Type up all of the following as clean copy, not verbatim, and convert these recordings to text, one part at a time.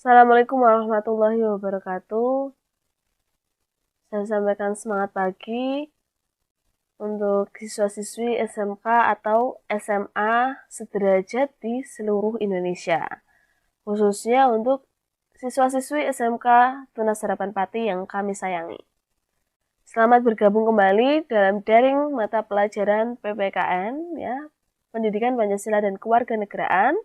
Assalamualaikum warahmatullahi wabarakatuh. Saya sampaikan semangat pagi untuk siswa-siswi SMK atau SMA sederajat di seluruh Indonesia. Khususnya untuk siswa-siswi SMK Tunas Harapan Pati yang kami sayangi. Selamat bergabung kembali dalam daring mata pelajaran PPKN, ya, Pendidikan Pancasila dan Kewarganegaraan.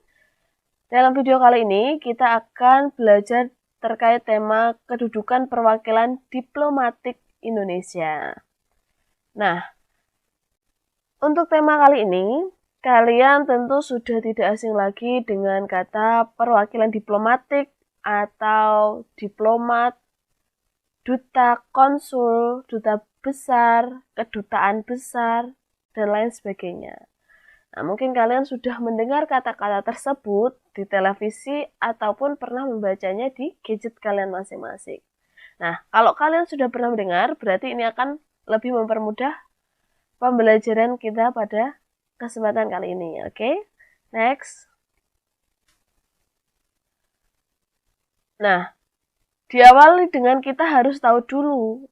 Dalam video kali ini kita akan belajar terkait tema kedudukan perwakilan diplomatik Indonesia. Nah, untuk tema kali ini, kalian tentu sudah tidak asing lagi dengan kata perwakilan diplomatik atau diplomat, duta, konsul, duta besar, kedutaan besar, dan lain sebagainya. Nah, mungkin kalian sudah mendengar kata-kata tersebut di televisi ataupun pernah membacanya di gadget kalian masing-masing. Nah, kalau kalian sudah pernah mendengar, berarti ini akan lebih mempermudah pembelajaran kita pada kesempatan kali ini. Oke, next. Nah, diawali dengan kita harus tahu dulu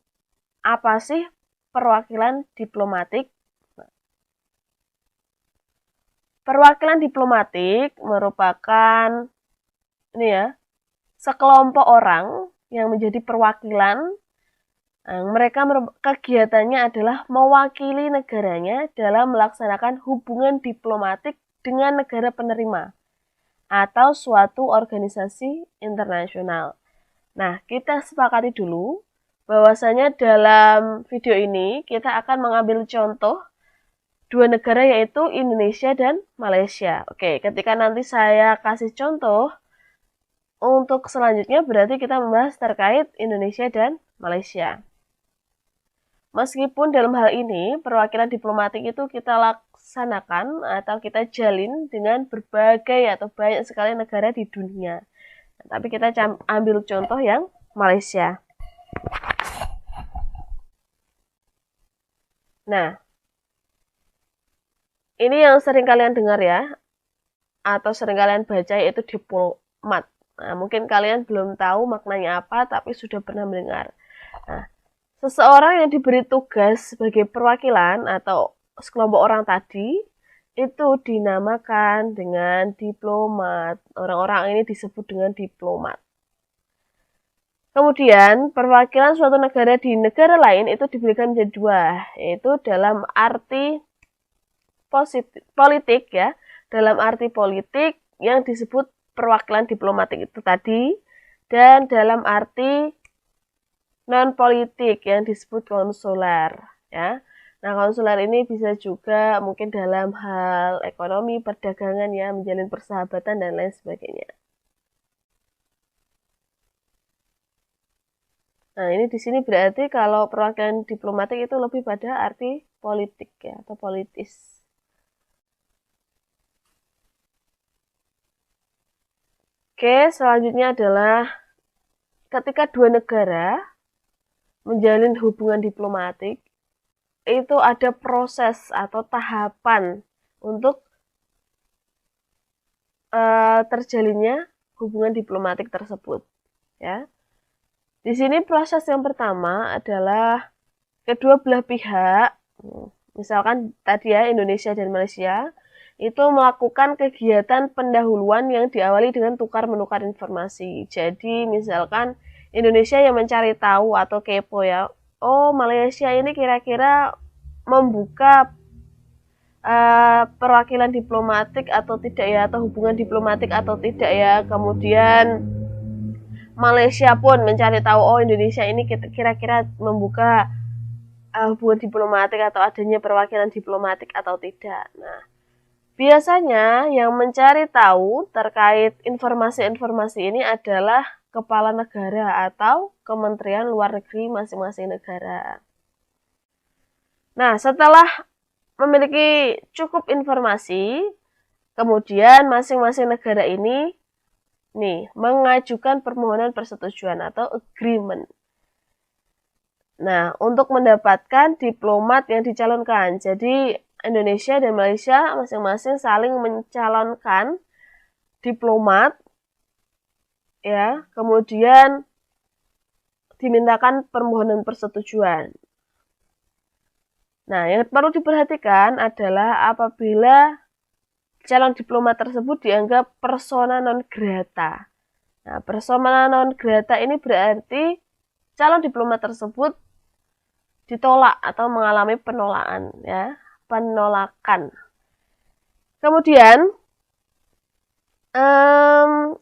apa sih perwakilan diplomatik. Perwakilan diplomatik merupakan sekelompok orang yang menjadi perwakilan. Mereka kegiatannya adalah mewakili negaranya dalam melaksanakan hubungan diplomatik dengan negara penerima atau suatu organisasi internasional. Nah, kita sepakati dulu bahwasanya dalam video ini kita akan mengambil contoh dua negara yaitu Indonesia dan Malaysia. Oke, ketika nanti saya kasih contoh, untuk selanjutnya berarti kita membahas terkait Indonesia dan Malaysia. Meskipun dalam hal ini perwakilan diplomatik itu kita laksanakan atau kita jalin dengan berbagai atau banyak sekali negara di dunia. Tapi kita ambil contoh yang Malaysia. Nah, ini yang sering kalian dengar ya, atau sering kalian baca yaitu diplomat. Nah, mungkin kalian belum tahu maknanya apa, tapi sudah pernah mendengar. Nah, seseorang yang diberi tugas sebagai perwakilan atau sekelompok orang tadi, itu dinamakan dengan diplomat. Orang-orang ini disebut dengan diplomat. Kemudian, perwakilan suatu negara di negara lain itu diberikan menjadi dua, yaitu dalam arti politik ya, dalam arti politik yang disebut perwakilan diplomatik itu tadi, dan dalam arti non-politik yang disebut konsuler ya. Nah, konsuler ini bisa juga mungkin dalam hal ekonomi, perdagangan ya, menjalin persahabatan dan lain sebagainya. Nah, ini di sini berarti kalau perwakilan diplomatik itu lebih pada arti politik ya, atau politis. Oke, selanjutnya adalah ketika dua negara menjalin hubungan diplomatik, itu ada proses atau tahapan untuk terjalinnya hubungan diplomatik tersebut. Ya, di sini proses yang pertama adalah kedua belah pihak, misalkan tadi ya Indonesia dan Malaysia, itu melakukan kegiatan pendahuluan yang diawali dengan tukar-menukar informasi. Jadi misalkan Indonesia yang mencari tahu atau kepo ya, oh Malaysia ini kira-kira membuka perwakilan diplomatik atau tidak ya, atau hubungan diplomatik atau tidak ya. Kemudian Malaysia pun mencari tahu, oh Indonesia ini kira-kira membuka hubungan diplomatik atau adanya perwakilan diplomatik atau tidak. Nah, biasanya yang mencari tahu terkait informasi-informasi ini adalah kepala negara atau Kementerian Luar Negeri masing-masing negara. Nah, setelah memiliki cukup informasi, kemudian masing-masing negara ini mengajukan permohonan persetujuan atau agreement. Nah, untuk mendapatkan diplomat yang dicalonkan. Jadi, Indonesia dan Malaysia masing-masing saling mencalonkan diplomat ya, kemudian dimintakan permohonan persetujuan. Nah, yang perlu diperhatikan adalah apabila calon diplomat tersebut dianggap persona non grata. Nah, persona non grata ini berarti calon diplomat tersebut ditolak atau mengalami penolakan, ya, penolakan. Kemudian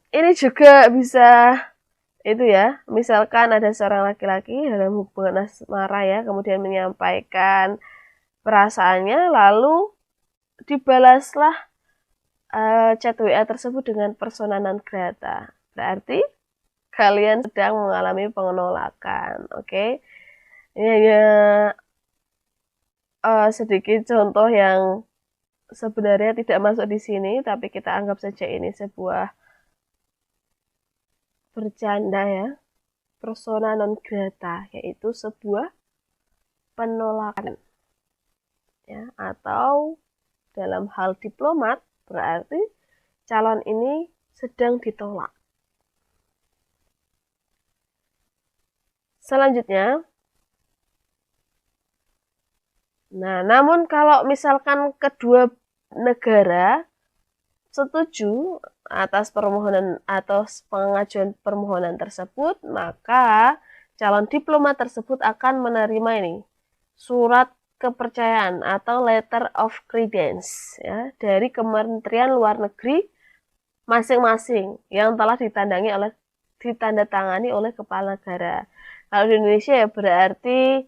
ini juga bisa itu ya, misalkan ada seorang laki-laki dalam hubungan asmara ya, kemudian menyampaikan perasaannya, lalu dibalaslah chat WA tersebut dengan persona non grata. Berarti kalian sedang mengalami penolakan, oke? Ini hanya sedikit contoh yang sebenarnya tidak masuk di sini, tapi kita anggap saja ini sebuah bercanda ya. Persona non grata, yaitu sebuah penolakan. Ya, atau dalam hal diplomat berarti calon ini sedang ditolak. Selanjutnya, nah, namun kalau misalkan kedua negara setuju atas permohonan atau pengajuan permohonan tersebut, maka calon diplomat tersebut akan menerima ini surat kepercayaan atau letter of credence ya, dari Kementerian Luar Negeri masing-masing yang telah ditandatangani oleh kepala negara. Kalau di Indonesia ya berarti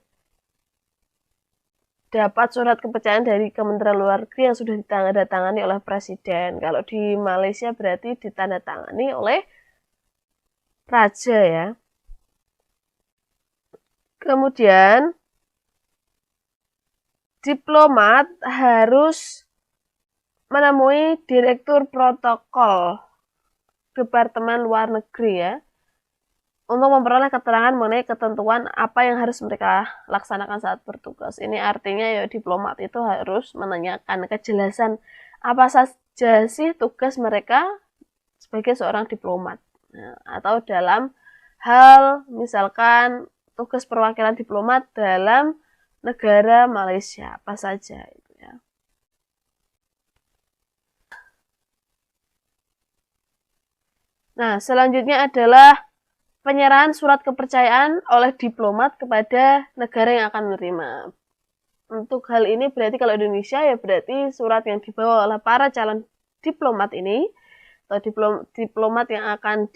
dapat surat kepercayaan dari Kementerian Luar Negeri yang sudah ditandatangani oleh Presiden. Kalau di Malaysia berarti ditandatangani oleh Raja ya. Kemudian diplomat harus menemui Direktur Protokol Departemen Luar Negeri ya, untuk memperoleh keterangan mengenai ketentuan apa yang harus mereka laksanakan saat bertugas. Ini artinya ya diplomat itu harus menanyakan kejelasan apa saja sih tugas mereka sebagai seorang diplomat. Nah, atau dalam hal misalkan tugas perwakilan diplomat dalam negara Malaysia apa saja itu ya. Nah, selanjutnya adalah penyerahan surat kepercayaan oleh diplomat kepada negara yang akan menerima. Untuk hal ini berarti kalau Indonesia ya berarti surat yang dibawa oleh para calon diplomat ini atau diplomat yang akan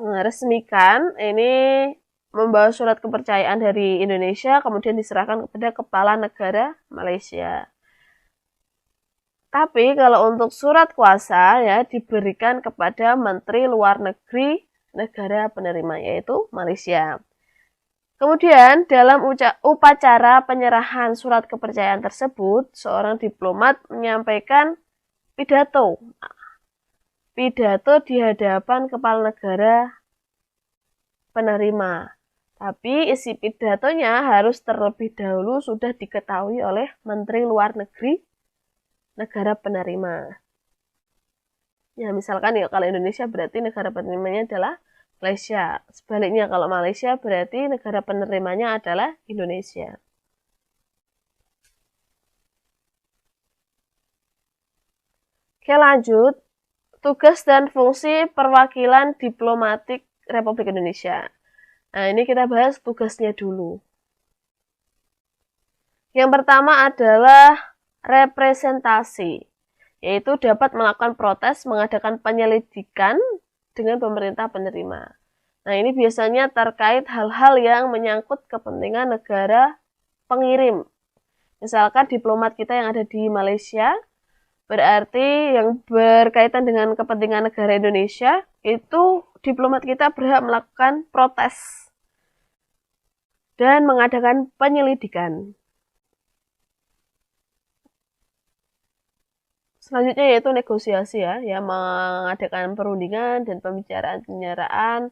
diresmikan ini membawa surat kepercayaan dari Indonesia kemudian diserahkan kepada kepala negara Malaysia. Tapi kalau untuk surat kuasa ya diberikan kepada Menteri Luar Negeri negara penerima yaitu Malaysia. Kemudian dalam upacara penyerahan surat kepercayaan tersebut, seorang diplomat menyampaikan pidato. Pidato di hadapan kepala negara penerima. Tapi isi pidatonya harus terlebih dahulu sudah diketahui oleh Menteri Luar Negeri negara penerima. Ya, misalkan ya kalau Indonesia berarti negara penerimanya adalah Malaysia. Sebaliknya kalau Malaysia berarti negara penerimanya adalah Indonesia. Oke, lanjut. Tugas dan fungsi perwakilan diplomatik Republik Indonesia. Nah, ini kita bahas tugasnya dulu. Yang pertama adalah representasi, yaitu dapat melakukan protes, mengadakan penyelidikan dengan pemerintah penerima. Nah, ini biasanya terkait hal-hal yang menyangkut kepentingan negara pengirim. Misalkan diplomat kita yang ada di Malaysia, berarti yang berkaitan dengan kepentingan negara Indonesia, itu diplomat kita berhak melakukan protes dan mengadakan penyelidikan. Selanjutnya yaitu negosiasi ya mengadakan perundingan dan pembicaraan penyeraan.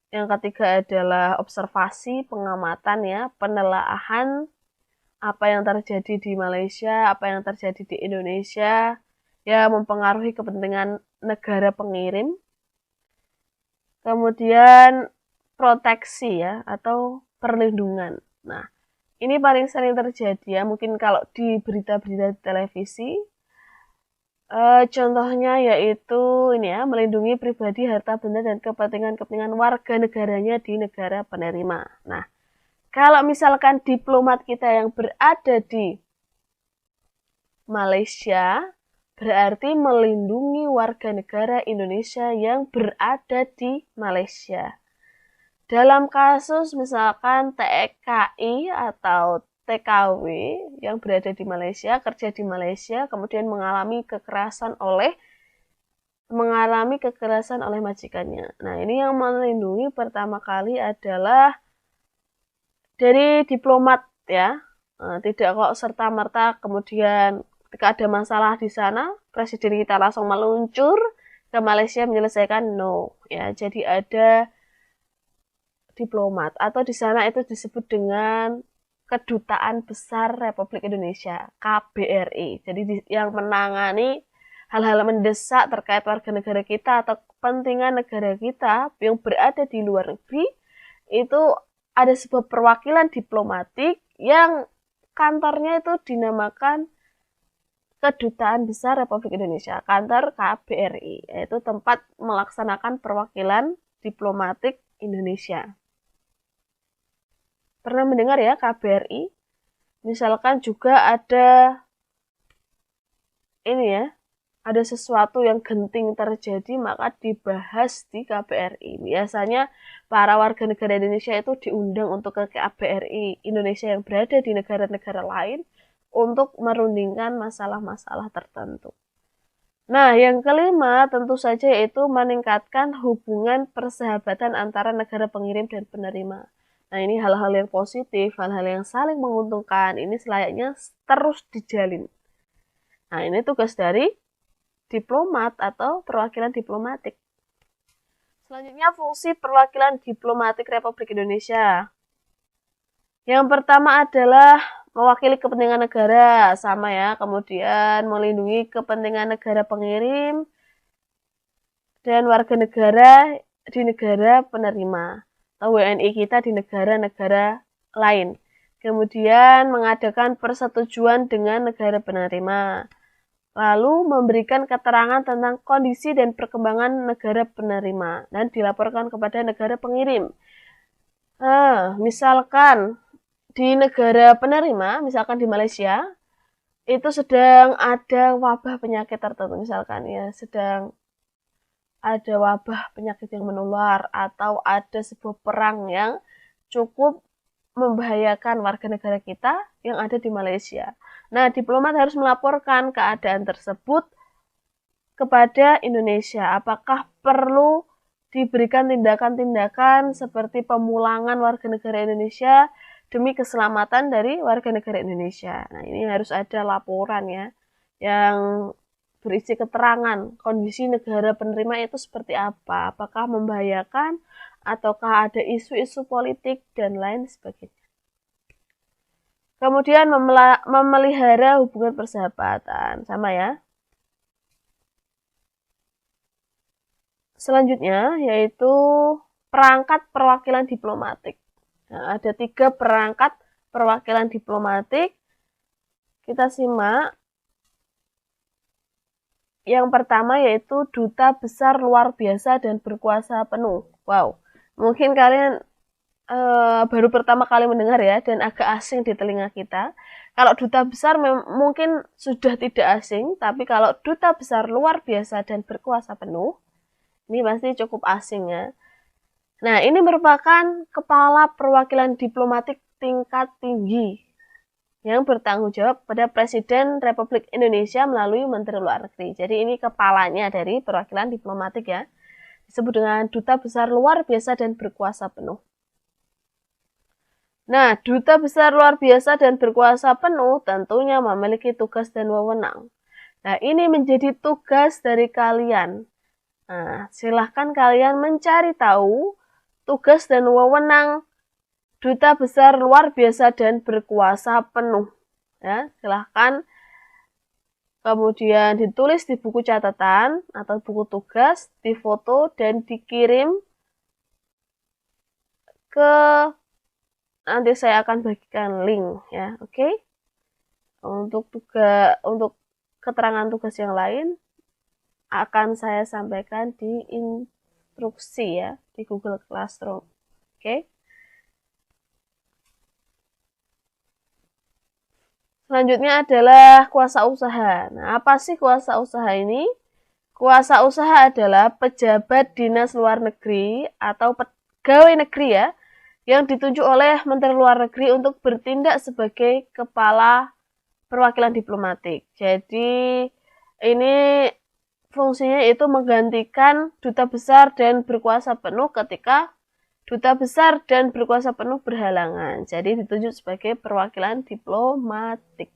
Yang ketiga adalah observasi, pengamatan ya, penelaahan apa yang terjadi di Malaysia, apa yang terjadi di Indonesia, ya mempengaruhi kepentingan negara pengirim, kemudian proteksi ya atau perlindungan. Nah, ini paling sering terjadi ya, mungkin kalau di berita-berita televisi. Contohnya yaitu ini ya, melindungi pribadi, harta benda, dan kepentingan-kepentingan warga negaranya di negara penerima. Nah, kalau misalkan diplomat kita yang berada di Malaysia, berarti melindungi warga negara Indonesia yang berada di Malaysia. Dalam kasus misalkan TKI atau TKW yang berada di Malaysia, kerja di Malaysia, kemudian mengalami kekerasan oleh majikannya. Nah, ini yang melindungi pertama kali adalah dari diplomat ya. Tidak kok serta-merta kemudian ketika ada masalah di sana, presiden kita langsung meluncur ke Malaysia menyelesaikan, no ya. Jadi ada diplomat atau di sana itu disebut dengan Kedutaan Besar Republik Indonesia, KBRI. Jadi yang menangani hal-hal mendesak terkait warga negara kita atau kepentingan negara kita yang berada di luar negeri, itu ada sebuah perwakilan diplomatik yang kantornya itu dinamakan Kedutaan Besar Republik Indonesia, kantor KBRI, yaitu tempat melaksanakan perwakilan diplomatik Indonesia. Pernah mendengar ya KBRI? Misalkan juga ada ini ya, ada sesuatu yang genting terjadi maka dibahas di KBRI. Biasanya para warga negara Indonesia itu diundang untuk ke KBRI Indonesia yang berada di negara-negara lain untuk merundingkan masalah-masalah tertentu. Nah, yang kelima tentu saja yaitu meningkatkan hubungan persahabatan antara negara pengirim dan penerima. Nah, ini hal-hal yang positif, hal-hal yang saling menguntungkan. Ini selayaknya terus dijalin. Nah, ini tugas dari diplomat atau perwakilan diplomatik. Selanjutnya, fungsi perwakilan diplomatik Republik Indonesia. Yang pertama adalah mewakili kepentingan negara, sama ya. Kemudian melindungi kepentingan negara pengirim dan warga negara di negara penerima. Atau WNI kita di negara-negara lain. Kemudian mengadakan persetujuan dengan negara penerima. Lalu memberikan keterangan tentang kondisi dan perkembangan negara penerima dan dilaporkan kepada negara pengirim. Misalkan di negara penerima, misalkan di Malaysia, itu sedang ada wabah penyakit tertentu, misalkan ya, sedang ada wabah penyakit yang menular atau ada sebuah perang yang cukup membahayakan warga negara kita yang ada di Malaysia. Nah, diplomat harus melaporkan keadaan tersebut kepada Indonesia. Apakah perlu diberikan tindakan-tindakan seperti pemulangan warga negara Indonesia demi keselamatan dari warga negara Indonesia. Nah, ini harus ada laporan ya, yang berisi keterangan kondisi negara penerima itu seperti apa, apakah membahayakan, ataukah ada isu-isu politik, dan lain sebagainya. Kemudian memelihara hubungan persahabatan, sama ya. Selanjutnya yaitu perangkat perwakilan diplomatik. Nah, ada 3 perangkat perwakilan diplomatik. Kita simak. Yang pertama yaitu duta besar luar biasa dan berkuasa penuh. Wow, mungkin kalian baru pertama kali mendengar ya, dan agak asing di telinga kita. Kalau duta besar mungkin sudah tidak asing, tapi kalau duta besar luar biasa dan berkuasa penuh, ini pasti cukup asing ya. Nah, ini merupakan kepala perwakilan diplomatik tingkat tinggi yang bertanggung jawab pada Presiden Republik Indonesia melalui Menteri Luar Negeri. Jadi ini kepalanya dari perwakilan diplomatik ya. Disebut dengan Duta Besar Luar Biasa dan Berkuasa Penuh. Nah, Duta Besar Luar Biasa dan Berkuasa Penuh tentunya memiliki tugas dan wewenang. Nah, ini menjadi tugas dari kalian. Nah, silahkan kalian mencari tahu tugas dan wewenang Duta Besar Luar Biasa dan Berkuasa Penuh. Ya, silahkan kemudian ditulis di buku catatan atau buku tugas, difoto dan dikirim ke, nanti saya akan bagikan link ya, oke? Untuk keterangan tugas yang lain akan saya sampaikan di instruksi ya di Google Classroom, oke? Selanjutnya adalah kuasa usaha. Nah, apa sih kuasa usaha ini? Kuasa usaha adalah pejabat dinas luar negeri atau pegawai negeri ya, yang ditunjuk oleh Menteri Luar Negeri untuk bertindak sebagai kepala perwakilan diplomatik. Jadi ini fungsinya itu menggantikan duta besar dan berkuasa penuh ketika duta besar dan berkuasa penuh berhalangan. Jadi ditunjuk sebagai perwakilan diplomatik.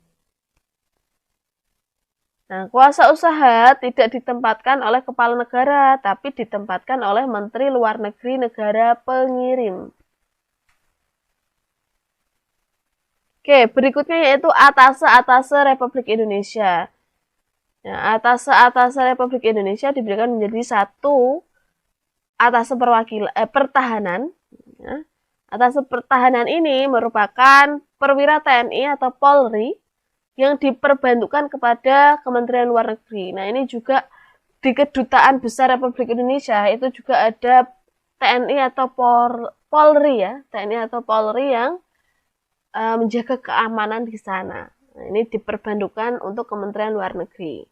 Nah, kuasa usaha tidak ditempatkan oleh kepala negara, tapi ditempatkan oleh Menteri Luar Negeri negara pengirim. Oke, berikutnya yaitu atase Republik Indonesia. Nah, atase Republik Indonesia diberikan menjadi satu atase pertahanan. Ya. Atase pertahanan ini merupakan perwira TNI atau Polri yang diperbantukan kepada Kementerian Luar Negeri. Nah, ini juga di Kedutaan Besar Republik Indonesia itu juga ada TNI atau Polri ya, TNI atau Polri yang menjaga keamanan di sana. Nah, ini diperbantukan untuk Kementerian Luar Negeri.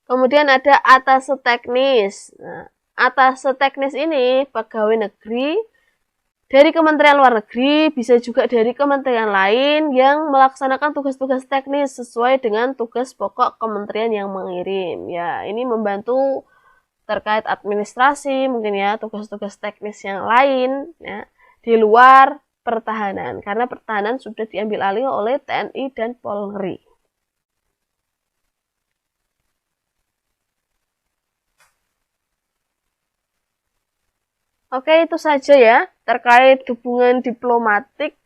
Kemudian ada atase teknis. Nah, atase teknis ini pegawai negeri dari Kementerian Luar Negeri, bisa juga dari kementerian lain yang melaksanakan tugas-tugas teknis sesuai dengan tugas pokok kementerian yang mengirim. Ya, ini membantu terkait administrasi, mungkin ya, tugas-tugas teknis yang lain ya, di luar pertahanan. Karena pertahanan sudah diambil alih oleh TNI dan Polri. Oke, itu saja ya terkait hubungan diplomatik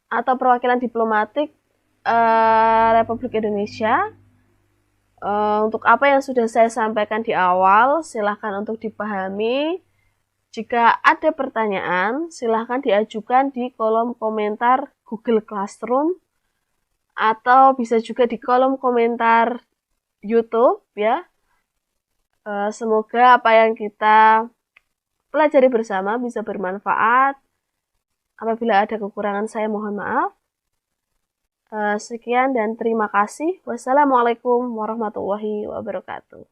atau perwakilan diplomatik Republik Indonesia. Untuk apa yang sudah saya sampaikan di awal, silahkan untuk dipahami. Jika ada pertanyaan, silahkan diajukan di kolom komentar Google Classroom atau bisa juga di kolom komentar YouTube ya. Semoga apa yang kita pelajari bersama bisa bermanfaat. Apabila ada kekurangan saya mohon maaf. Sekian dan terima kasih. Wassalamualaikum warahmatullahi wabarakatuh.